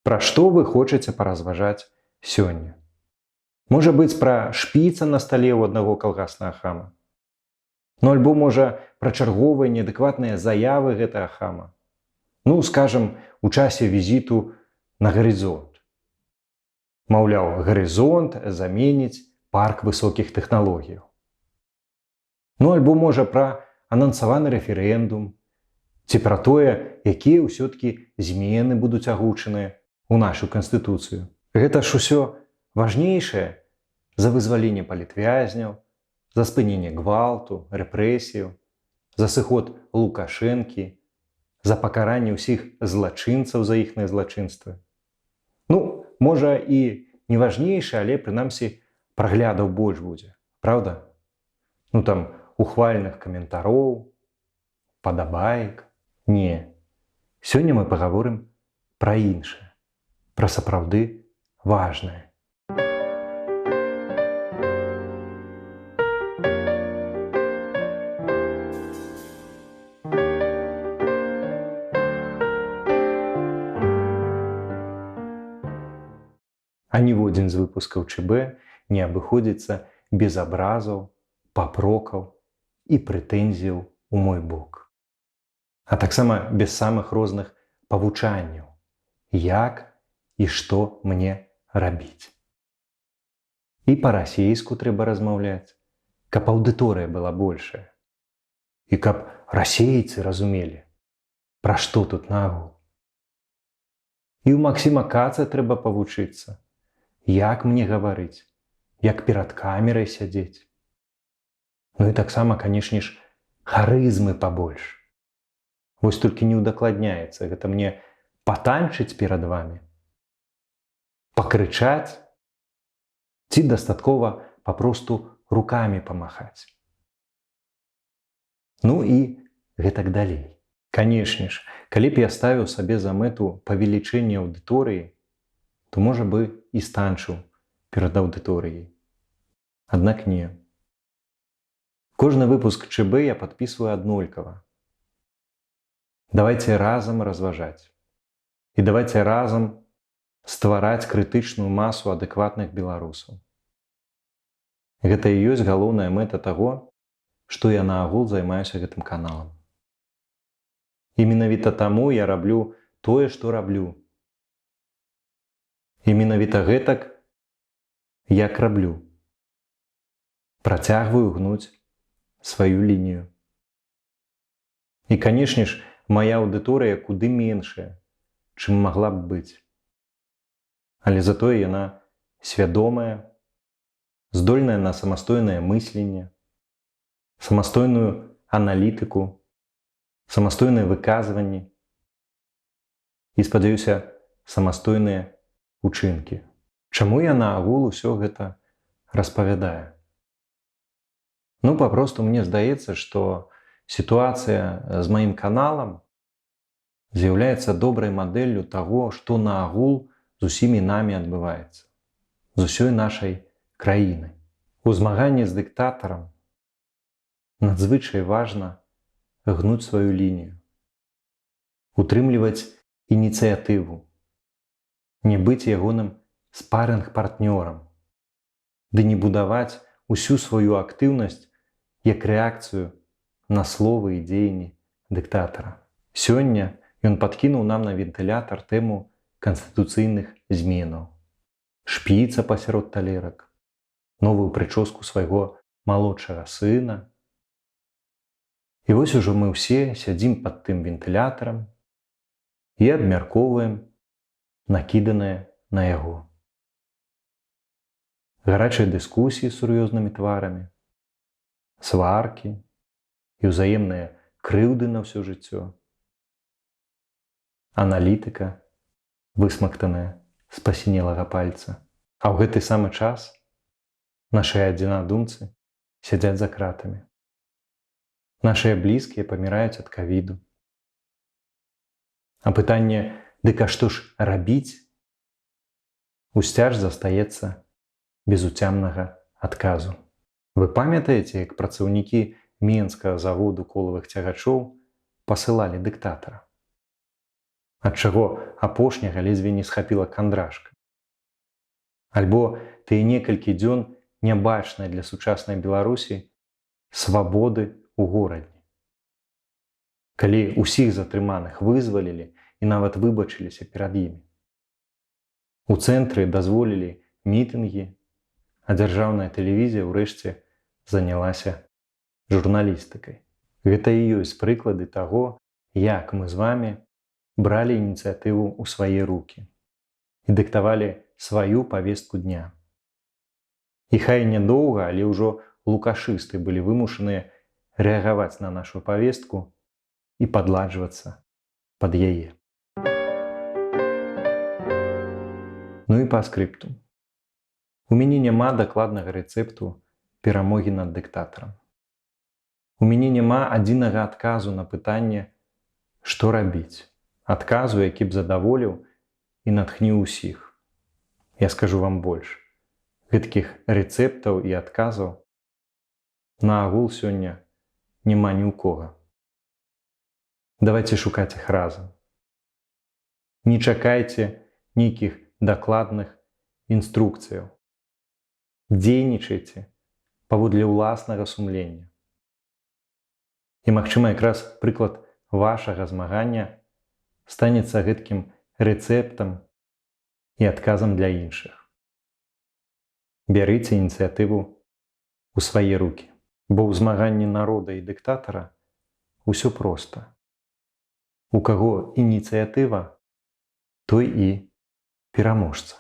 Пра што вы хочаце паразважаць сёння? Можа быць, пра шпіца на стале ў аднаго калгаснага хама? Ну альбо, можа, пра чарговыя неадэкватныя заявы гэтага хама? Ну, скажам, у часе візіту на гарызонт. Маўляў, гарызонт заменіць парк высокіх тэхналогіяў. Ну альбо, можа, пра анансаваны рэферэндум, ці пра тое, якія ўсё-ткі змены будуць агучаныя ў нашу канстытуцыю. Гэта ж усё важнейшае за вызваленне палітвязняў, за спыненне гвалту, рэпрэсію, за сыход Лукашэнкі, за пакаранне ўсіх злачынцаў за іхныя злачынствы. Ну, можа, і не важнейшае, але, прынамсі, праглядаў больш будзе, праўда? Ну, там, ухвальных каментароў, падабаек. Не. Сёння мы пагаворым пра іншае, пра сапраўды важнае. А ніводзін з выпускаў ЧБ не абыходзіцца без абразаў, папрокаў і прэтэнзіяў у мой бок. А таксама без самых розных павучанняў, як і што мне рабіць. І па-расейску трэба размаўляць, каб аўдыторыя была большая. І каб расейцы разумелі, пра што тут нагул. І ў Максіма Каца трэба павучыцца, як мне гаварыць, як перад камерай сядзець. Ну і таксама, канешне ж, харызмы пабольш. Вось толькі не ўдакладняецца, гэта мне патанчыць перад вамі, пакрычаць, ці дастаткова папросту рукамі памахаць. Ну і гэтак далей. Канешне ж, калі б я ставіў сабе за мэту павелічэнне аўдыторыі, то, можа бы, і станчыў перад аўдыторыяй. Аднак не. Кожны выпуск ЧБ я падпісваю аднолькава. Давайце разам разважаць. І давайце разам ствараць крытычную масу адэкватных беларусаў. Гэта і ёсць галоўная мэта таго, што я наогул займаюся гэтым каналам. І менавіта таму я раблю тое, што раблю. І менавіта гэтак, як раблю. Працягваю гнуць сваю лінію. І, канешне ж, мая аўдыторыя куды меншая, чым магла б быць. Але затое яна свядомая, здольная на самастойнае мысленне, самастойную аналітыку, самастойныя выказванні і, спадзяюся, самастойныя учынкі. Чаму я наогул усё гэта распавядаю? Ну, папросту мне здаецца, што сітуацыя з маім каналам з'яўляецца добрай мадэллю таго, што наогул з усімі намі адбываецца, з усёй нашай краіны. У змаганні з дыктатарам надзвычай важна гнуць сваю лінію, утрымліваць ініцыятыву, не быць ягоным спарынг-партнёрам, ды не будаваць усю сваю актыўнасць як рэакцыю на словы і дзеянні дыктатара. Сёння ён падкінуў нам на вентылятар тэму канстытуцыйных зменаў, шпіца пасярод талерак, новую прычоску свайго малодшага сына. І вось ужо мы ўсе сядзім пад тым вентылятарам і абмяркоўваем накіданае на яго. Гарачыя дыскусіі з сур'ёзнымі тварамі, сваркі і ўзаемныя крыўды на ўсё жыццё. Аналітыка, высмактаная з пасінелага пальца. А ў гэты самы час нашыя адзінадумцы сядзяць за кратамі. Нашыя блізкія паміраюць ад ковіду. А пытанне, дык а што ж рабіць, усцяж застаецца без уцямнага адказу. Вы памятаеце, як працаўнікі Менскага заводу колавых цягачоў пасылалі дыктатара? ад чаго апошняга ледзьве не схапіла кандрашка. Альбо тыя некалькі дзён нябачнай для сучаснай Беларусі свабоды ў горадзе. Калі ўсіх затрыманых вызвалілі і нават выбачыліся перад імі. У цэнтры дазволілі мітынгі, а дзяржаўная тэлевізія ўрэшце занялася журналістыкай. Гэта і ёсць прыклады таго, як мы з вамі бралі ініцыятыву ў свае рукі і дыктавалі сваю павестку дня. І хай нядоўга, але ўжо лукашысты былі вымушаныя рэагаваць на нашу павестку і падладжвацца пад яе. Ну і па скрыпту. У мяне няма дакладнага рэцэпту перамогі над дыктатарам. У мяне няма адзінага адказу на пытанне, што рабіць. Адказу, які б задаволіў і натхніў усіх. Я скажу вам больш. Гэткіх рэцэптаў і адказаў на агул сёння няма ні ў кога. Давайте шукаць іх разам. Не чакайце нейкіх дакладных інструкцыяў. Дзейнічайце паводле ўласнага сумлення. І, магчыма, якраз прыклад вашага змагання станецца гэткім рэцэптам і адказам для іншых. Бярыце ініцыятыву ў свае рукі, бо ў змаганні народа і дыктатара ўсё проста. У каго ініцыятыва, той і пераможца.